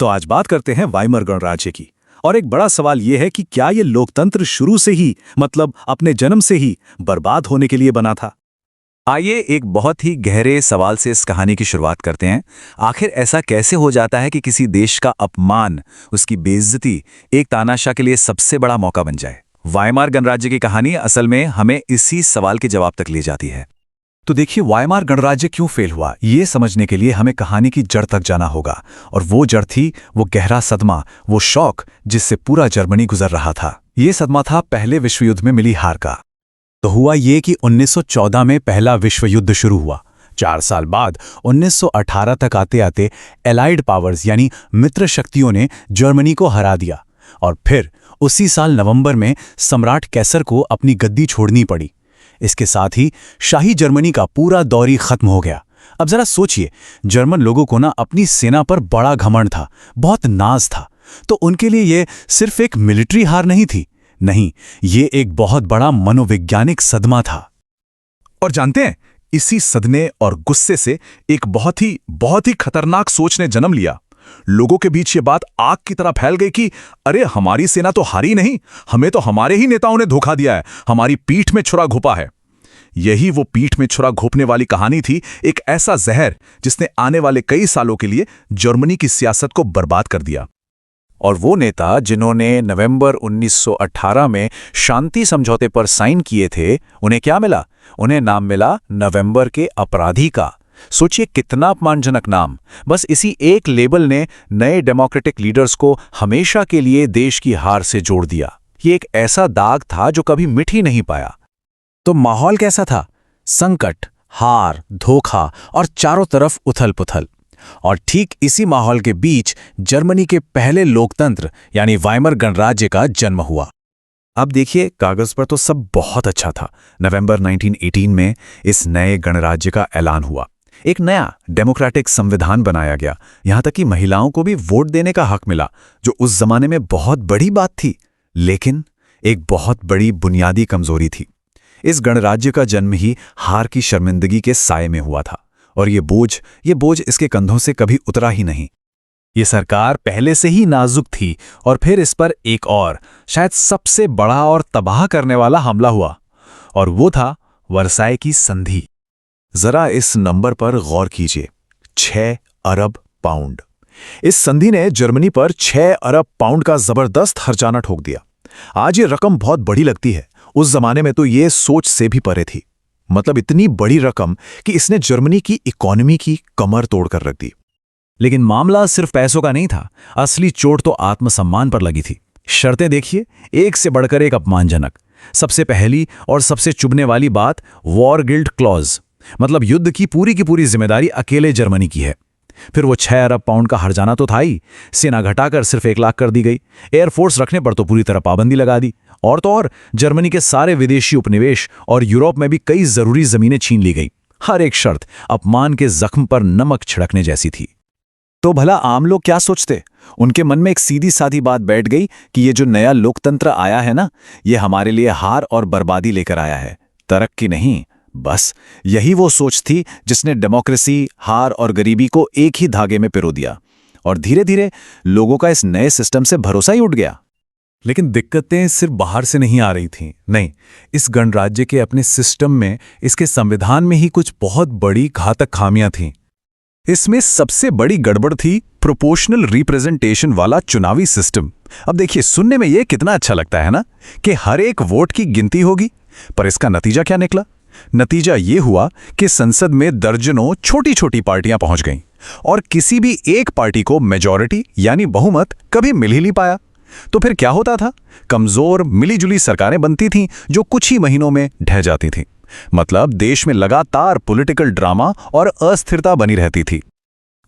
तो आज बात करते हैं वाइमर गणराज्य की। और एक बड़ा सवाल यह है कि क्या ये लोकतंत्र शुरू से ही, मतलब अपने जन्म से ही, बर्बाद होने के लिए बना था? आइए एक बहुत ही गहरे सवाल से इस कहानी की शुरुआत करते हैं। आखिर ऐसा कैसे हो जाता है कि किसी देश का अपमान, उसकी बेइज्जती एक तानाशाह के लिए सबसे बड़ा मौका बन जाए? वाइमार गणराज्य की कहानी असल में हमें इसी सवाल के जवाब तक ले जाती है। तो देखिए, वाइमार गणराज्य क्यों फेल हुआ, ये समझने के लिए हमें कहानी की जड़ तक जाना होगा। और वो जड़ थी वो गहरा सदमा, वो शौक जिससे पूरा जर्मनी गुजर रहा था। ये सदमा था पहले विश्व युद्ध में मिली हार का। तो हुआ ये कि 1914 में पहला विश्व युद्ध शुरू हुआ। 4 साल बाद 1918 तक आते आते एलाइड पावर्स यानी मित्र शक्तियों ने जर्मनी को हरा दिया। और फिर उसी साल नवंबर में सम्राट कैसर को अपनी गद्दी छोड़नी पड़ी। इसके साथ ही शाही जर्मनी का पूरा दौर ही खत्म हो गया। अब जरा सोचिए, जर्मन लोगों को ना अपनी सेना पर बड़ा घमंड था, बहुत नाज था। तो उनके लिए ये सिर्फ एक मिलिट्री हार नहीं थी, नहीं, ये एक बहुत बड़ा मनोवैज्ञानिक सदमा था। और जानते हैं, इसी सदमे और गुस्से से एक बहुत ही खतरनाक सोच ने जन्म लिया। लोगों के बीच ये बात आग की तरह फैल गई कि अरे, हमारी सेना तो हारी नहीं, हमें तो हमारे ही नेताओं ने धोखा दिया है, हमारी पीठ में छुरा घोंपा है। यही वो पीठ में छुरा घोंपने वाली कहानी थी, एक ऐसा जहर जिसने आने वाले कई सालों के लिए जर्मनी की सियासत को बर्बाद कर दिया। और वो नेता जिन्होंने नवंबर 1918 में शांति समझौते पर साइन किए थे, उन्हें क्या मिला? उन्हें नाम मिला नवंबर के अपराधी का। सोचिए कितना अपमानजनक नाम। बस इसी एक लेबल ने नए डेमोक्रेटिक लीडर्स को हमेशा के लिए देश की हार से जोड़ दिया। ये एक ऐसा दाग था जो कभी मिट ही नहीं पाया। तो माहौल कैसा था? संकट, हार, धोखा और चारों तरफ उथल-पुथल। और ठीक इसी माहौल के बीच जर्मनी के पहले लोकतंत्र यानी वाइमर गणराज्य का जन्म हुआ। अब देखिए, कागज पर तो सब बहुत अच्छा था। नवंबर 1918 में इस नए गणराज्य का ऐलान हुआ। एक नया डेमोक्रेटिक संविधान बनाया गया। यहां तक कि महिलाओं को भी वोट देने का हक मिला, जो उस जमाने में बहुत बड़ी बात थी। लेकिन एक बहुत बड़ी बुनियादी कमजोरी थी। इस गणराज्य का जन्म ही हार की शर्मिंदगी के साए में हुआ था। और ये बोझ इसके कंधों से कभी उतरा ही नहीं। ये सरकार पहले से ही नाजुक थी और फिर इस पर एक और, शायद सबसे बड़ा और तबाह करने वाला हमला हुआ। और वो था वर्साय की संधि। जरा इस नंबर पर गौर कीजिए, 6 अरब पाउंड। इस संधि ने जर्मनी पर 6 अरब पाउंड का जबरदस्त हर्जाना ठोक दिया। आज ये रकम बहुत बड़ी लगती है, उस जमाने में तो ये सोच से भी परे थी। मतलब इतनी बड़ी रकम कि इसने जर्मनी की इकोनॉमी की कमर तोड़कर रख दी। लेकिन मामला सिर्फ पैसों का नहीं था, असली चोट तो आत्मसम्मान पर लगी थी। शर्तें देखिए, एक से बढ़कर एक अपमानजनक। सबसे पहली और सबसे चुभने वाली बात, वॉर गिल्ट क्लॉज, मतलब युद्ध की पूरी जिम्मेदारी अकेले जर्मनी की है। फिर वो 6 अरब पाउंड का हर्जाना तो था ही, सेना घटाकर सिर्फ 1 लाख कर दी गई। एयरफोर्स रखने पर तो पूरी तरह पाबंदी लगा दी। और तो और जर्मनी के सारे विदेशी उपनिवेश और यूरोप में भी कई जरूरी जमीनें छीन ली गई। हर एक शर्त अपमान के जख्म पर नमक छिड़कने जैसी थी। तो भला आम लोग क्या सोचते? उनके मन में एक सीधी सादी बात बैठ गई कि ये जो नया लोकतंत्र आया है ना, ये हमारे लिए हार और बर्बादी लेकर आया है, तरक्की नहीं। बस यही वो सोच थी जिसने डेमोक्रेसी, हार और गरीबी को एक ही धागे में पिरो दिया। और धीरे धीरे लोगों का इस नए सिस्टम से भरोसा ही उठ गया। लेकिन दिक्कतें सिर्फ बाहर से नहीं आ रही थीं। नहीं, इस गणराज्य के अपने सिस्टम में, इसके संविधान में ही कुछ बहुत बड़ी घातक खामियां थीं। इसमें सबसे बड़ी गड़बड़ थी प्रोपोर्शनल रिप्रेजेंटेशन वाला चुनावी सिस्टम। अब देखिए, सुनने में यह कितना अच्छा लगता है ना, कि हर एक वोट की गिनती होगी। पर इसका नतीजा क्या निकला? नतीजा ये हुआ कि संसद में दर्जनों छोटी छोटी पार्टियां पहुंच गईं और किसी भी एक पार्टी को मेजॉरिटी यानी बहुमत कभी मिल ही नहीं पाया। तो फिर क्या होता था? कमजोर मिलीजुली सरकारें बनती थीं जो कुछ ही महीनों में ढह जाती थीं। मतलब देश में लगातार पॉलिटिकल ड्रामा और अस्थिरता बनी रहती थी।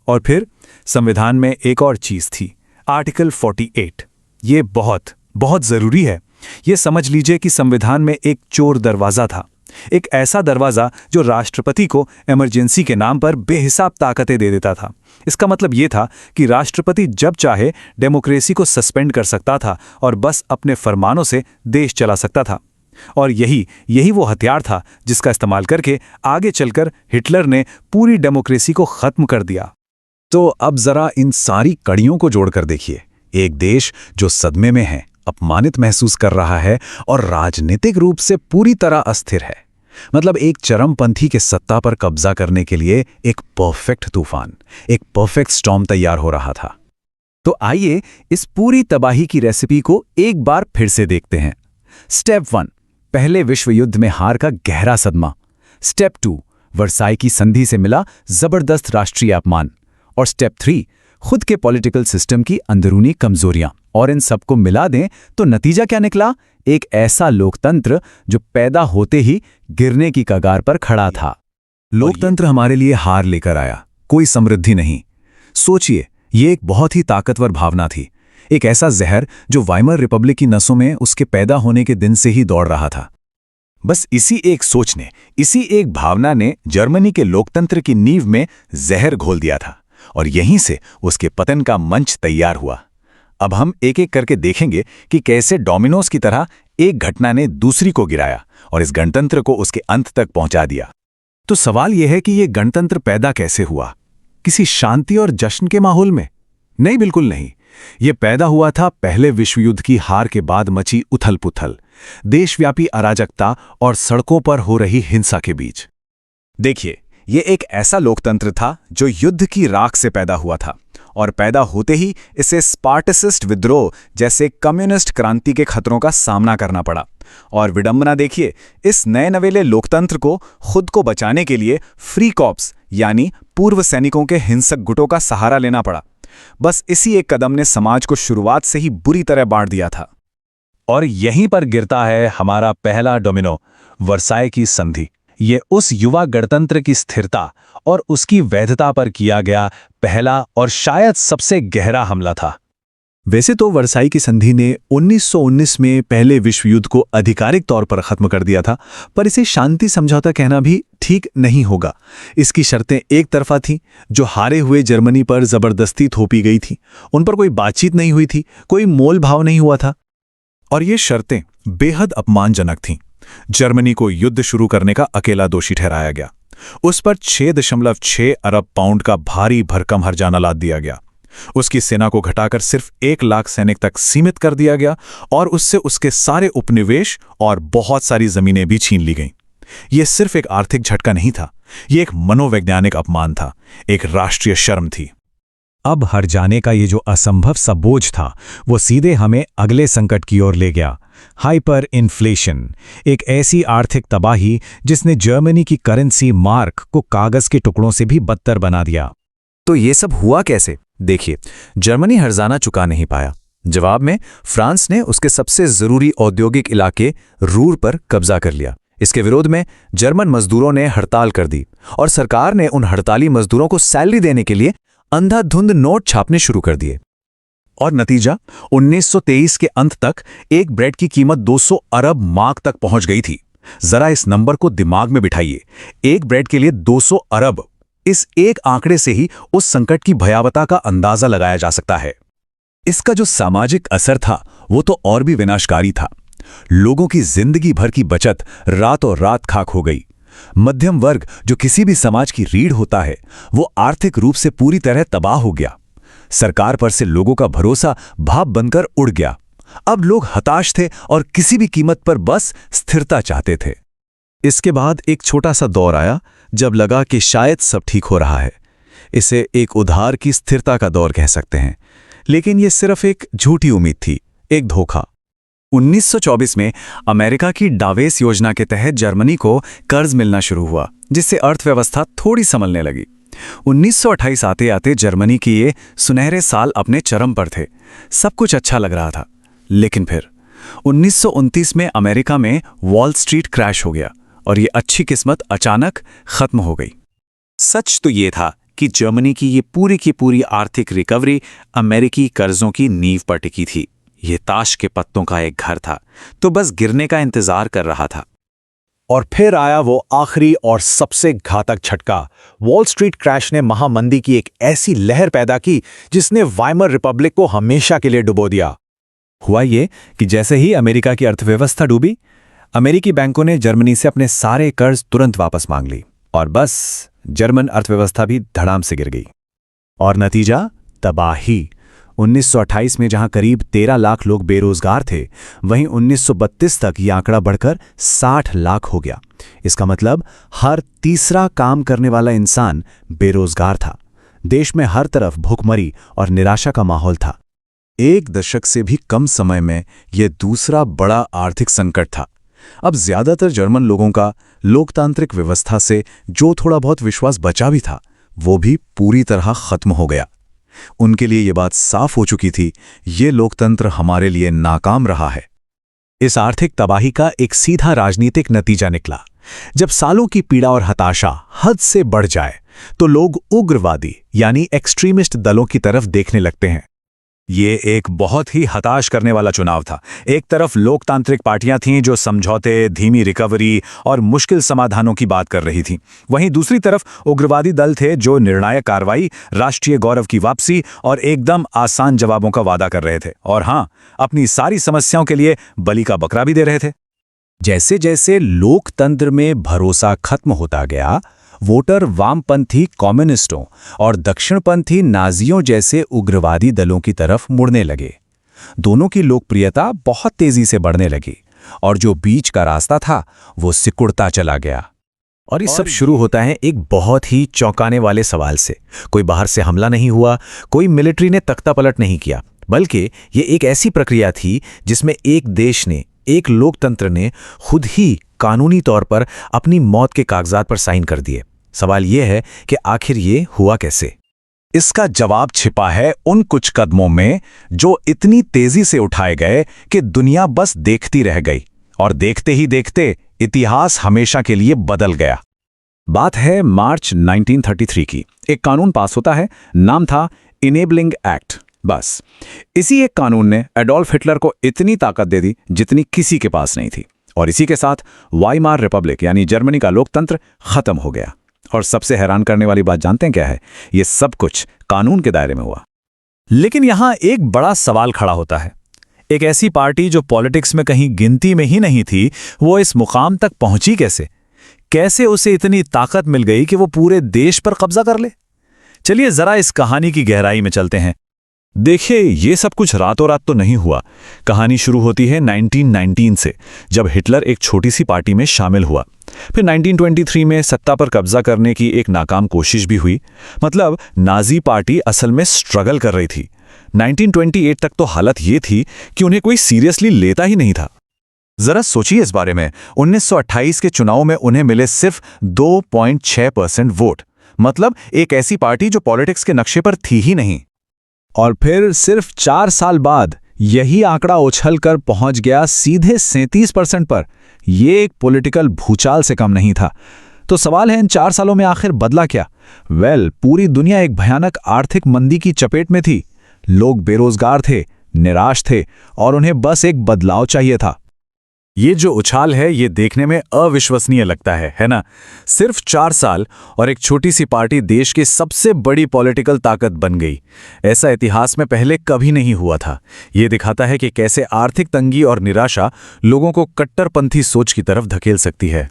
और फिर संविधान में एक और चीज थी, आर्टिकल 48। ये बहुत बहुत जरूरी है। ये समझ लीजिए कि संविधान में एक चोर दरवाजा था, एक ऐसा दरवाजा जो राष्ट्रपति को इमरजेंसी के नाम पर बेहिसाब ताकतें दे देता था। इसका मतलब ये था कि राष्ट्रपति जब चाहे डेमोक्रेसी को सस्पेंड कर सकता था और बस अपने फरमानों से देश चला सकता था। और यही वो हथियार था जिसका इस्तेमाल करके आगे चलकर हिटलर ने पूरी डेमोक्रेसी को खत्म कर दिया। तो अब जरा इन सारी कड़ियों को जोड़कर देखिए। एक देश जो सदमे में है, अपमानित महसूस कर रहा है और राजनीतिक रूप से पूरी तरह अस्थिर है। मतलब एक चरमपंथी के सत्ता पर कब्जा करने के लिए एक परफेक्ट तूफान, एक परफेक्ट स्टॉर्म तैयार हो रहा था। तो आइए इस पूरी तबाही की रेसिपी को एक बार फिर से देखते हैं। स्टेप 1, पहले विश्व युद्ध में हार का गहरा सदमा। स्टेप 2, वर्साई की संधि से मिला जबरदस्त राष्ट्रीय अपमान। और स्टेप 3, खुद के पॉलिटिकल सिस्टम की अंदरूनी कमजोरियां। और इन सबको मिला दें तो नतीजा क्या निकला? एक ऐसा लोकतंत्र जो पैदा होते ही गिरने की कगार पर खड़ा था। लोकतंत्र हमारे लिए हार लेकर आया, कोई समृद्धि नहीं। सोचिए, ये एक बहुत ही ताकतवर भावना थी, एक ऐसा जहर जो वाइमर रिपब्लिक की नसों में उसके पैदा होने के दिन से ही दौड़ रहा था। बस इसी एक सोच ने, इसी एक भावना ने जर्मनी के लोकतंत्र की नींव में जहर घोल दिया था और यहीं से उसके पतन का मंच तैयार हुआ। अब हम एक एक करके देखेंगे कि कैसे डोमिनोज की तरह एक घटना ने दूसरी को गिराया और इस गणतंत्र को उसके अंत तक पहुंचा दिया। तो सवाल यह है कि यह गणतंत्र पैदा कैसे हुआ? किसी शांति और जश्न के माहौल में? नहीं, बिल्कुल नहीं। यह पैदा हुआ था पहले विश्व युद्ध की हार के बाद मची उथल-पुथल, देशव्यापी अराजकता और सड़कों पर हो रही हिंसा के बीच। देखिए, यह एक ऐसा लोकतंत्र था जो युद्ध की राख से पैदा हुआ था और पैदा होते ही इसे स्पार्टसिस्ट विद्रोह जैसे कम्युनिस्ट क्रांति के खतरों का सामना करना पड़ा। और विडंबना देखिए, इस नए नवेले लोकतंत्र को खुद को बचाने के लिए फ्री कॉप्स यानी पूर्व सैनिकों के हिंसक गुटों का सहारा लेना पड़ा। बस इसी एक कदम ने समाज को शुरुआत से ही बुरी तरह बांट दिया था। और यहीं पर गिरता है हमारा पहला डोमिनो, वर्साई की संधि। ये उस युवा गणतंत्र की स्थिरता और उसकी वैधता पर किया गया पहला और शायद सबसे गहरा हमला था। वैसे तो वर्साई की संधि ने 1919 में पहले विश्व युद्ध को आधिकारिक तौर पर खत्म कर दिया था, पर इसे शांति समझौता कहना भी ठीक नहीं होगा। इसकी शर्तें एक तरफा थीं, जो हारे हुए जर्मनी पर जबरदस्ती थोपी गई थी। उन पर कोई बातचीत नहीं हुई थी, कोई मोल भाव नहीं हुआ था। और ये शर्तें बेहद अपमानजनक थीं। जर्मनी को युद्ध शुरू करने का अकेला दोषी ठहराया गया। उस पर 6.6 अरब पाउंड का भारी भरकम हर्जाना लाद दिया गया। उसकी सेना को घटाकर सिर्फ 1 लाख सैनिक तक सीमित कर दिया गया और उससे उसके सारे उपनिवेश और बहुत सारी जमीनें भी छीन ली गईं। यह सिर्फ एक आर्थिक झटका नहीं था, यह एक मनोवैज्ञानिक अपमान था, एक राष्ट्रीय शर्म थी। अब हर्जाने का ये जो असंभव सा बोझ था, वो सीधे हमें अगले संकट की ओर ले गया, हाइपर इन्फ्लेशन। एक ऐसी आर्थिक तबाही जिसने जर्मनी की करेंसी मार्क को कागज के टुकड़ों से भी बदतर बना दिया। तो ये सब हुआ कैसे? देखिए, जर्मनी हर्जाना चुका नहीं पाया। जवाब में फ्रांस ने उसके सबसे जरूरी औद्योगिक इलाके रूर पर कब्जा कर लिया। इसके विरोध में जर्मन मजदूरों ने हड़ताल कर दी और सरकार ने उन हड़ताली मजदूरों को सैलरी देने के लिए अंधाधुंध नोट छापने शुरू कर दिए। और नतीजा 1923 के अंत तक एक ब्रेड की कीमत 200 अरब मार्क तक पहुंच गई थी। जरा इस नंबर को दिमाग में बिठाइए, एक ब्रेड के लिए 200 अरब। इस एक आंकड़े से ही उस संकट की भयावता का अंदाजा लगाया जा सकता है। इसका जो सामाजिक असर था वो तो और भी विनाशकारी था। लोगों की जिंदगी भर की बचत रातों रात खाक हो गई। मध्यम वर्ग, जो किसी भी समाज की रीढ़ होता है, वो आर्थिक रूप से पूरी तरह तबाह हो गया। सरकार पर से लोगों का भरोसा भाप बनकर उड़ गया। अब लोग हताश थे और किसी भी कीमत पर बस स्थिरता चाहते थे। इसके बाद एक छोटा सा दौर आया जब लगा कि शायद सब ठीक हो रहा है। इसे एक उधार की स्थिरता का दौर कह सकते हैं, लेकिन यह सिर्फ एक झूठी उम्मीद थी, एक धोखा। 1924 में अमेरिका की डावेस योजना के तहत जर्मनी को कर्ज मिलना शुरू हुआ, जिससे अर्थव्यवस्था थोड़ी संभलने लगी। 1928 आते आते जर्मनी के ये सुनहरे साल अपने चरम पर थे। सब कुछ अच्छा लग रहा था, लेकिन फिर 1929 में अमेरिका में वॉल स्ट्रीट क्रैश हो गया और ये अच्छी किस्मत अचानक खत्म हो गई। सच तो ये था कि जर्मनी की ये पूरी की पूरी आर्थिक रिकवरी अमेरिकी कर्जों की नींव पर टिकी थी। ये ताश के पत्तों का एक घर था, तो बस गिरने का इंतजार कर रहा था। और फिर आया वो आखिरी और सबसे घातक झटका। वॉल स्ट्रीट क्रैश ने महामंदी की एक ऐसी लहर पैदा की जिसने वाइमर रिपब्लिक को हमेशा के लिए डुबो दिया। हुआ ये कि जैसे ही अमेरिका की अर्थव्यवस्था डूबी, अमेरिकी बैंकों ने जर्मनी से अपने सारे कर्ज तुरंत वापस मांग ली और बस जर्मन अर्थव्यवस्था भी धड़ाम से गिर गई। और नतीजा तबाही। 1928 में जहां करीब 13 लाख लोग बेरोजगार थे, वहीं 1932 तक ये आंकड़ा बढ़कर 60 लाख हो गया। इसका मतलब हर तीसरा काम करने वाला इंसान बेरोजगार था। देश में हर तरफ भूखमरी और निराशा का माहौल था। एक दशक से भी कम समय में यह दूसरा बड़ा आर्थिक संकट था। अब ज्यादातर जर्मन लोगों का लोकतांत्रिक व्यवस्था से जो थोड़ा बहुत विश्वास बचा भी था, वो भी पूरी तरह खत्म हो गया। उनके लिए ये बात साफ हो चुकी थी, ये लोकतंत्र हमारे लिए नाकाम रहा है। इस आर्थिक तबाही का एक सीधा राजनीतिक नतीजा निकला। जब सालों की पीड़ा और हताशा हद से बढ़ जाए, तो लोग उग्रवादी यानी एक्सट्रीमिस्ट दलों की तरफ देखने लगते हैं। ये एक बहुत ही हताश करने वाला चुनाव था। एक तरफ लोकतांत्रिक पार्टियां थीं जो समझौते, धीमी रिकवरी और मुश्किल समाधानों की बात कर रही थीं। वहीं दूसरी तरफ उग्रवादी दल थे जो निर्णायक कार्रवाई, राष्ट्रीय गौरव की वापसी और एकदम आसान जवाबों का वादा कर रहे थे। और हां, अपनी सारी समस्याओं के लिए बलि का बकरा भी दे रहे थे। जैसे जैसे लोकतंत्र में भरोसा खत्म होता गया, वोटर वामपंथी कम्युनिस्टों और दक्षिणपंथी नाजियों जैसे उग्रवादी दलों की तरफ मुड़ने लगे। दोनों की लोकप्रियता बहुत तेजी से बढ़ने लगी और जो बीच का रास्ता था वो सिकुड़ता चला गया। और ये सब शुरू होता है एक बहुत ही चौंकाने वाले सवाल से। कोई बाहर से हमला नहीं हुआ, कोई मिलिट्री ने तख्तापलट नहीं किया, बल्कि ये एक ऐसी प्रक्रिया थी जिसमें एक देश ने, एक लोकतंत्र ने खुद ही कानूनी तौर पर अपनी मौत के कागजात पर साइन कर दिए। सवाल यह है कि आखिर ये हुआ कैसे? इसका जवाब छिपा है उन कुछ कदमों में जो इतनी तेजी से उठाए गए कि दुनिया बस देखती रह गई, और देखते ही देखते इतिहास हमेशा के लिए बदल गया। बात है मार्च 1933 की। एक कानून पास होता है, नाम था इनेबलिंग एक्ट। बस इसी एक कानून ने एडोल्फ हिटलर को इतनी ताकत दे दी जितनी किसी के पास नहीं थी, और इसी के साथ वाइमार रिपब्लिक यानी जर्मनी का लोकतंत्र खत्म हो गया। और सबसे हैरान करने वाली बात जानते हैं क्या है? ये सब कुछ कानून के दायरे में हुआ। लेकिन यहां एक बड़ा सवाल खड़ा होता है। एक ऐसी पार्टी जो पॉलिटिक्स में कहीं गिनती में ही नहीं थी, वो इस मुकाम तक पहुंची कैसे? कैसे उसे इतनी ताकत मिल गई कि वो पूरे देश पर कब्जा कर ले? चलिए जरा इस कहानी की गहराई में चलते हैं। देखिए, ये सब कुछ रातों रात तो नहीं हुआ। कहानी शुरू होती है 1919 से, जब हिटलर एक छोटी सी पार्टी में शामिल हुआ। फिर 1923 में सत्ता पर कब्जा करने की एक नाकाम कोशिश भी हुई। मतलब नाजी पार्टी असल में स्ट्रगल कर रही थी। 1928 तक तो हालत ये थी कि उन्हें कोई सीरियसली लेता ही नहीं था। जरा सोचिए इस बारे में। 1928 के चुनाव में उन्हें मिले सिर्फ 2.6% वोट। मतलब एक ऐसी पार्टी जो पॉलिटिक्स के नक्शे पर थी ही नहीं। और फिर सिर्फ 4 साल बाद यही आंकड़ा उछल कर पहुंच गया सीधे 37% पर। यह एक पॉलिटिकल भूचाल से कम नहीं था। तो सवाल है, इन 4 सालों में आखिर बदला क्या? पूरी दुनिया एक भयानक आर्थिक मंदी की चपेट में थी। लोग बेरोजगार थे, निराश थे, और उन्हें बस एक बदलाव चाहिए था। ये जो उछाल है, ये देखने में अविश्वसनीय लगता है ना? सिर्फ 4 साल और एक छोटी सी पार्टी देश की सबसे बड़ी पॉलिटिकल ताकत बन गई। ऐसा इतिहास में पहले कभी नहीं हुआ था। ये दिखाता है कि कैसे आर्थिक तंगी और निराशा लोगों को कट्टरपंथी सोच की तरफ धकेल सकती है।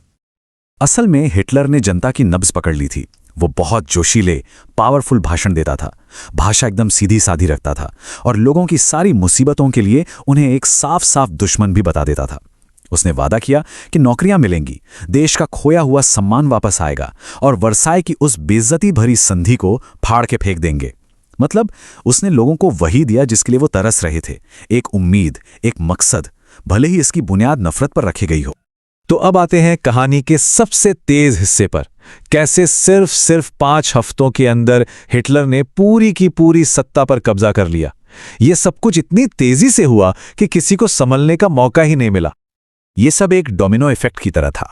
असल में हिटलर ने जनता की नब्ज पकड़ ली थी। वो बहुत जोशीले, पावरफुल भाषण देता था। भाषा एकदम सीधी साधी रखता था और लोगों की सारी मुसीबतों के लिए उन्हें एक साफ साफ दुश्मन भी बता देता था। उसने वादा किया कि नौकरियां मिलेंगी, देश का खोया हुआ सम्मान वापस आएगा और वर्साय की उस बेइज्जती भरी संधि को फाड़ के फेंक देंगे। मतलब उसने लोगों को वही दिया जिसके लिए वो तरस रहे थे, एक उम्मीद, एक मकसद, भले ही इसकी बुनियाद नफरत पर रखी गई हो। तो अब आते हैं कहानी के सबसे तेज हिस्से पर। कैसे सिर्फ 5 हफ्तों के अंदर हिटलर ने पूरी की पूरी सत्ता पर कब्जा कर लिया। यह सब कुछ इतनी तेजी से हुआ कि किसी को संभलने का मौका ही नहीं मिला। ये सब एक डोमिनो इफेक्ट की तरह था।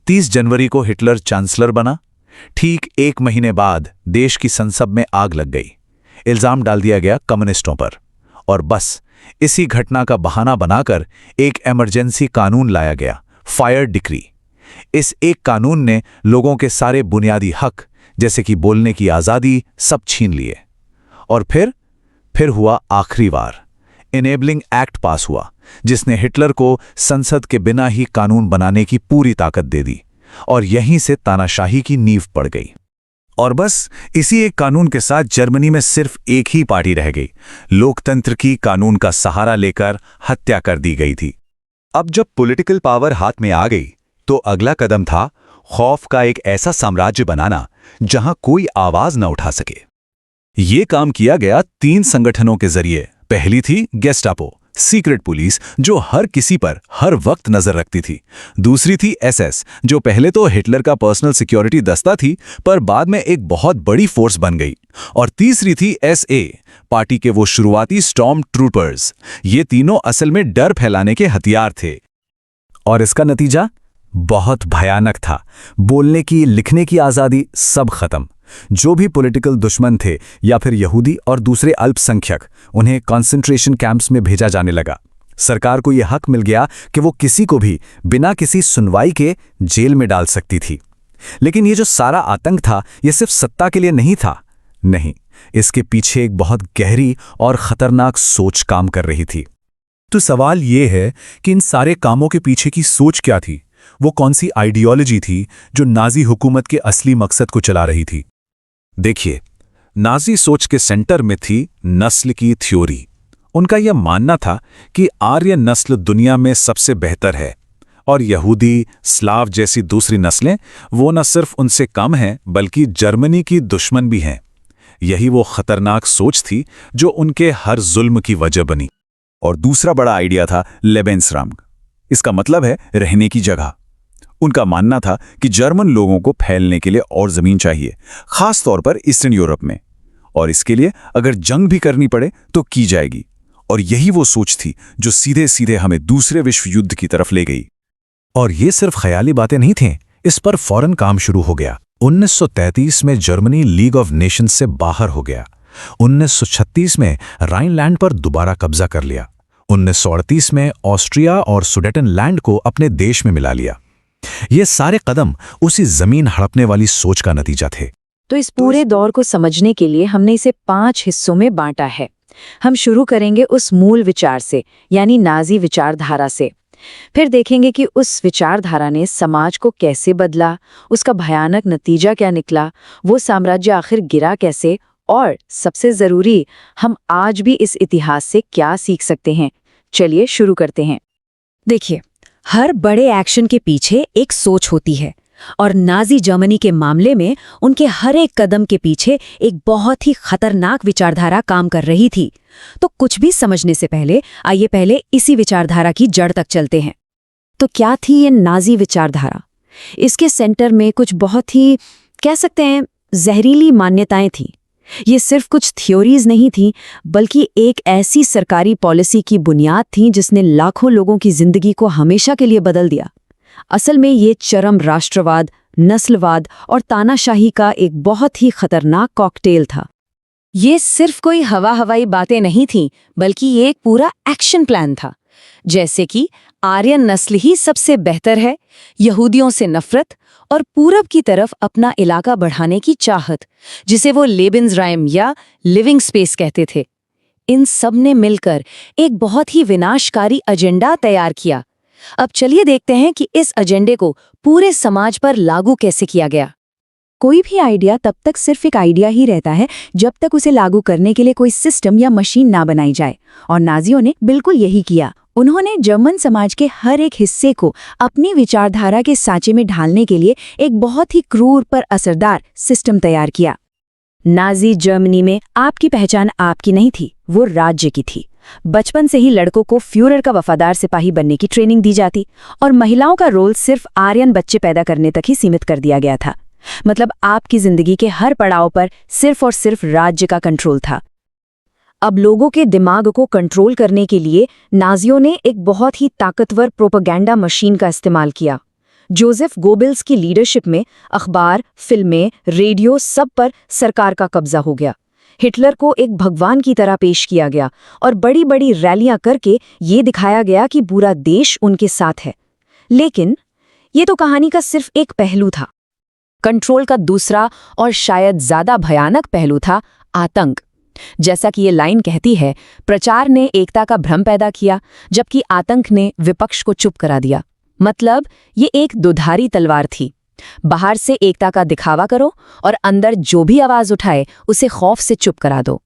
30 जनवरी को हिटलर चांसलर बना। ठीक 1 महीने बाद देश की संसद में आग लग गई। इल्जाम डाल दिया गया कम्युनिस्टों पर, और बस इसी घटना का बहाना बनाकर एक इमरजेंसी कानून लाया गया, फायर डिक्री। इस एक कानून ने लोगों के सारे बुनियादी हक, जैसे कि बोलने की आज़ादी, सब छीन लिए। और फिर हुआ आखिरी वार। इनेबलिंग एक्ट पास हुआ, जिसने हिटलर को संसद के बिना ही कानून बनाने की पूरी ताकत दे दी, और यहीं से तानाशाही की नींव पड़ गई। और बस इसी एक कानून के साथ जर्मनी में सिर्फ एक ही पार्टी रह गई। लोकतंत्र की कानून का सहारा लेकर हत्या कर दी गई थी। अब जब पॉलिटिकल पावर हाथ में आ गई तो अगला कदम था खौफ का एक ऐसा साम्राज्य बनाना जहां कोई आवाज न उठा सके। ये काम किया गया 3 संगठनों के जरिए। पहली थी गेस्टापो, सीक्रेट पुलिस जो हर किसी पर हर वक्त नजर रखती थी। दूसरी थी एसएस, जो पहले तो हिटलर का पर्सनल सिक्योरिटी दस्ता थी पर बाद में एक बहुत बड़ी फोर्स बन गई। और तीसरी थी एसए, पार्टी के वो शुरुआती स्टॉर्म ट्रूपर्स। ये तीनों असल में डर फैलाने के हथियार थे। और इसका नतीजा बहुत भयानक था। बोलने की, लिखने की आज़ादी सब खत्म। जो भी पॉलिटिकल दुश्मन थे या फिर यहूदी और दूसरे अल्पसंख्यक, उन्हें कॉन्सेंट्रेशन कैंप्स में भेजा जाने लगा। सरकार को यह हक मिल गया कि वो किसी को भी बिना किसी सुनवाई के जेल में डाल सकती थी। लेकिन ये जो सारा आतंक था, ये सिर्फ सत्ता के लिए नहीं था। नहीं, इसके पीछे एक बहुत गहरी और खतरनाक सोच काम कर रही थी। तो सवाल ये है कि इन सारे कामों के पीछे की सोच क्या थी? वो कौन सी आइडियोलॉजी थी जो नाजी हुकूमत के असली मकसद को चला रही थी? देखिए, नाजी सोच के सेंटर में थी नस्ल की थ्योरी। उनका यह मानना था कि आर्य नस्ल दुनिया में सबसे बेहतर है और यहूदी, स्लाव जैसी दूसरी नस्लें वो न सिर्फ उनसे कम हैं बल्कि जर्मनी की दुश्मन भी हैं। यही वो खतरनाक सोच थी जो उनके हर जुल्म की वजह बनी। और दूसरा बड़ा आइडिया था लेबेंसराम। इसका मतलब है रहने की जगह। उनका मानना था कि जर्मन लोगों को फैलने के लिए और जमीन चाहिए, खास तौर पर ईस्टर्न यूरोप में, और इसके लिए अगर जंग भी करनी पड़े तो की जाएगी। और यही वो सोच थी जो सीधे सीधे हमें दूसरे विश्व युद्ध की तरफ ले गई। और ये सिर्फ ख्याली बातें नहीं थीं, इस पर फौरन काम शुरू हो गया। 1933 में जर्मनी लीग ऑफ नेशंस से बाहर हो गया। 1936 में राइनलैंड पर दोबारा कब्जा कर लिया। 1938 में ऑस्ट्रिया और सुडेटनलैंड को अपने देश में मिला लिया। ये सारे कदम उसी जमीन हड़पने वाली सोच का नतीजा थे। तो इस पूरे दौर को समझने के लिए हमने इसे 5 हिस्सों में बांटा है। हम शुरू करेंगे उस मूल विचार से, यानी नाजी विचारधारा से। फिर देखेंगे कि उस विचारधारा ने समाज को कैसे बदला, उसका भयानक नतीजा क्या निकला, वो साम्राज्य आखिर गिरा कैसे, और सबसे जरूरी, हम आज भी इस इतिहास से क्या सीख सकते हैं। चलिए शुरू करते हैं। देखिए, हर बड़े एक्शन के पीछे एक सोच होती है और नाजी जर्मनी के मामले में उनके हर एक कदम के पीछे एक बहुत ही खतरनाक विचारधारा काम कर रही थी। तो कुछ भी समझने से पहले आइए पहले इसी विचारधारा की जड़ तक चलते हैं। तो क्या थी ये नाजी विचारधारा? इसके सेंटर में कुछ बहुत ही, कह सकते हैं, जहरीली मान्यताएं थीं। ये सिर्फ कुछ थ्योरीज नहीं थीं, बल्कि एक ऐसी सरकारी पॉलिसी की बुनियाद थी जिसने लाखों लोगों की जिंदगी को हमेशा के लिए बदल दिया। असल में ये चरम राष्ट्रवाद, नस्लवाद और तानाशाही का एक बहुत ही खतरनाक कॉकटेल था। ये सिर्फ कोई हवाई बातें नहीं थीं, बल्कि ये एक पूरा एक्शन प्लान था। जैसे कि आर्यन नस्ल ही सबसे बेहतर है, यहूदियों से नफरत और पूरब की तरफ अपना इलाका बढ़ाने की चाहत, जिसे वो लेबेंसराइम या लिविंग स्पेस कहते थे। इन सब ने मिलकर एक बहुत ही विनाशकारी एजेंडा तैयार किया। अब चलिए देखते हैं कि इस एजेंडे को पूरे समाज पर लागू कैसे किया गया। कोई भी आइडिया तब तक सिर्फ एक आइडिया ही रहता है जब तक उसे लागू करने के लिए कोई सिस्टम या मशीन ना बनाई जाए, और नाजियों ने बिल्कुल यही किया। उन्होंने जर्मन समाज के हर एक हिस्से को अपनी विचारधारा के सांचे में ढालने के लिए एक बहुत ही क्रूर पर असरदार सिस्टम तैयार किया। नाजी जर्मनी में आपकी पहचान आपकी नहीं थी, वो राज्य की थी। बचपन से ही लड़कों को फ्यूरर का वफादार सिपाही बनने की ट्रेनिंग दी जाती और महिलाओं का रोल सिर्फ आर्यन बच्चे पैदा करने तक ही सीमित कर दिया गया था। मतलब आपकी जिंदगी के हर पड़ाव पर सिर्फ और सिर्फ राज्य का कंट्रोल था। अब लोगों के दिमाग को कंट्रोल करने के लिए नाजियों ने एक बहुत ही ताकतवर प्रोपेगेंडा मशीन का इस्तेमाल किया। जोसेफ गोबेल्स की लीडरशिप में अखबार, फिल्में, रेडियो सब पर सरकार का कब्जा हो गया। हिटलर को एक भगवान की तरह पेश किया गया और बड़ी बड़ी रैलियां करके ये दिखाया गया कि पूरा देश उनके साथ है। लेकिन ये तो कहानी का सिर्फ एक पहलू था। कंट्रोल का दूसरा और शायद ज्यादा भयानक पहलू था आतंक। जैसा कि ये लाइन कहती है, प्रचार ने एकता का भ्रम पैदा किया, जबकि आतंक ने विपक्ष को चुप करा दिया। मतलब ये एक दुधारी तलवार थी। बाहर से एकता का दिखावा करो और अंदर जो भी आवाज उठाए उसे खौफ से चुप करा दो।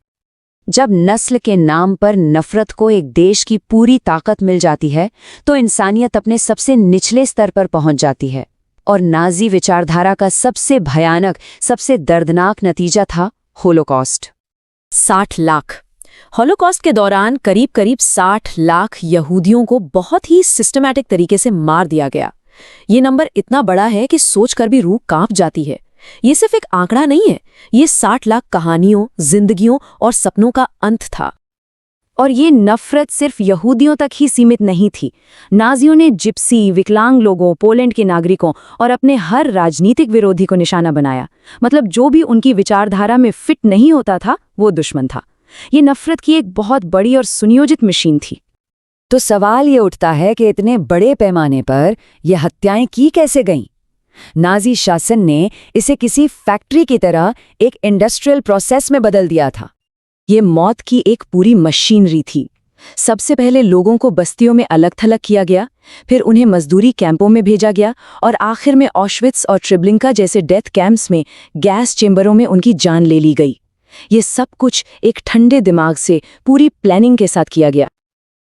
जब नस्ल के नाम पर नफरत को एक देश की पूरी ताकत मिल जाती है तो इंसानियत अपने सबसे निचले स्तर पर पहुंच जाती है। और नाजी विचारधारा का सबसे भयानक, सबसे दर्दनाक नतीजा था होलोकॉस्ट। 60 लाख। हॉलोकॉस्ट के दौरान करीब करीब 60 लाख यहूदियों को बहुत ही सिस्टमैटिक तरीके से मार दिया गया। ये नंबर इतना बड़ा है कि सोचकर भी रूह कांप जाती है। ये सिर्फ एक आंकड़ा नहीं है, ये 60 लाख कहानियों, जिंदगियों और सपनों का अंत था। और ये नफरत सिर्फ यहूदियों तक ही सीमित नहीं थी। नाजियों ने जिप्सी, विकलांग लोगों, पोलैंड के नागरिकों और अपने हर राजनीतिक विरोधी को निशाना बनाया। मतलब जो भी उनकी विचारधारा में फिट नहीं होता था वो दुश्मन था। ये नफरत की एक बहुत बड़ी और सुनियोजित मशीन थी। तो सवाल ये उठता है कि इतने बड़े पैमाने पर ये हत्याएं की कैसे गईं? नाजी शासन ने इसे किसी फैक्ट्री की तरह एक इंडस्ट्रियल प्रोसेस में बदल दिया था। ये मौत की एक पूरी मशीनरी थी। सबसे पहले लोगों को बस्तियों में अलग थलग किया गया, फिर उन्हें मजदूरी कैंपों में भेजा गया और आखिर में ऑश्विट्स और ट्रिब्लिंका जैसे डेथ कैंप्स में गैस चेंबरों में उनकी जान ले ली गई। ये सब कुछ एक ठंडे दिमाग से, पूरी प्लानिंग के साथ किया गया।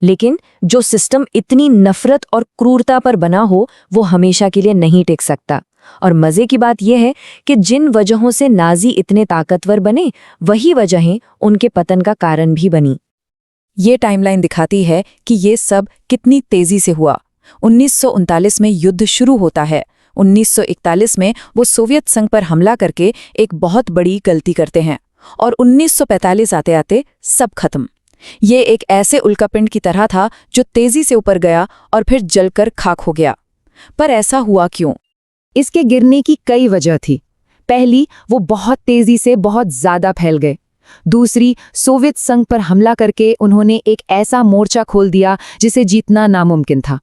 लेकिन जो सिस्टम इतनी नफरत और क्रूरता पर बना हो वो हमेशा के लिए नहीं टिक सकता। और मजे की बात यह है कि जिन वजहों से नाजी इतने ताकतवर बने वही वजहें उनके पतन का कारण भी बनी। ये टाइमलाइन दिखाती है कि ये सब कितनी तेजी से हुआ। 1939 में युद्ध शुरू होता है। 1941 में वो सोवियत संघ पर हमला करके एक बहुत बड़ी गलती करते हैं और 1945 आते आते सब खत्म। ये एक ऐसे उल्कापिंड की तरह था जो तेजी से ऊपर गया और फिर जलकर खाक हो गया। पर ऐसा हुआ क्यों? इसके गिरने की कई वजह थी। पहली, वो बहुत तेजी से बहुत ज्यादा फैल गए। दूसरी, सोवियत संघ पर हमला करके उन्होंने एक ऐसा मोर्चा खोल दिया जिसे जीतना नामुमकिन था।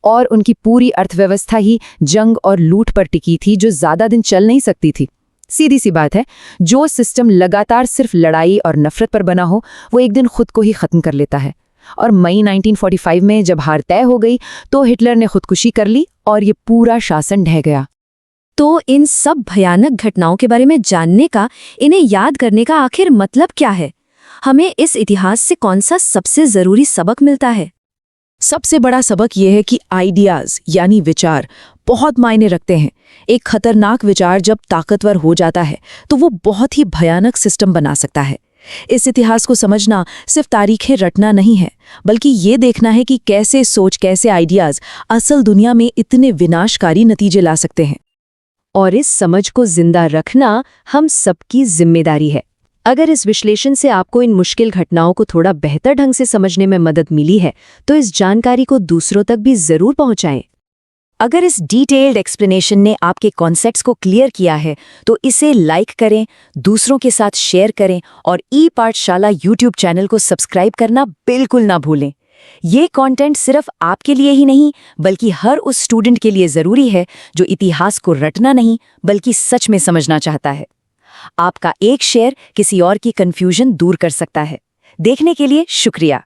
और उनकी पूरी अर्थव्यवस्था ही जंग और लूट पर टिकी थी जो ज्यादा दिन चल नहीं सकती थी। सीधी सी बात है, जो सिस्टम लगातार सिर्फ लड़ाई और नफरत पर बना हो वो एक दिन खुद को ही खत्म कर लेता है। और मई 1945 में जब हार तय हो गई तो हिटलर ने खुदकुशी कर ली और ये पूरा शासन ढह गया। तो इन सब भयानक घटनाओं के बारे में जानने का, इन्हें याद करने का आखिर मतलब क्या है? हमें इस इतिहास से कौन सा सबसे जरूरी सबक मिलता है? सबसे बड़ा सबक यह है कि आइडियाज यानी विचार बहुत मायने रखते हैं। एक खतरनाक विचार जब ताकतवर हो जाता है तो वो बहुत ही भयानक सिस्टम बना सकता है। इस इतिहास को समझना सिर्फ तारीखें रटना नहीं है, बल्कि ये देखना है कि कैसे सोच, कैसे आइडियाज असल दुनिया में इतने विनाशकारी नतीजे ला सकते हैं। और इस समझ को जिंदा रखना हम सबकी जिम्मेदारी है। अगर इस विश्लेषण से आपको इन मुश्किल घटनाओं को थोड़ा बेहतर ढंग से समझने में मदद मिली है तो इस जानकारी को दूसरों तक भी जरूर पहुंचाएं। अगर इस डिटेल्ड एक्सप्लेनेशन ने आपके कॉन्सेप्ट्स को क्लियर किया है तो इसे लाइक करें, दूसरों के साथ शेयर करें और ई-पाठशाला यूट्यूब चैनल को सब्सक्राइब करना बिल्कुल ना भूलें। ये कंटेंट सिर्फ आपके लिए ही नहीं बल्कि हर उस स्टूडेंट के लिए जरूरी है जो इतिहास को रटना नहीं बल्कि सच में समझना चाहता है। आपका एक शेयर किसी और की कंफ्यूजन दूर कर सकता है। देखने के लिए शुक्रिया।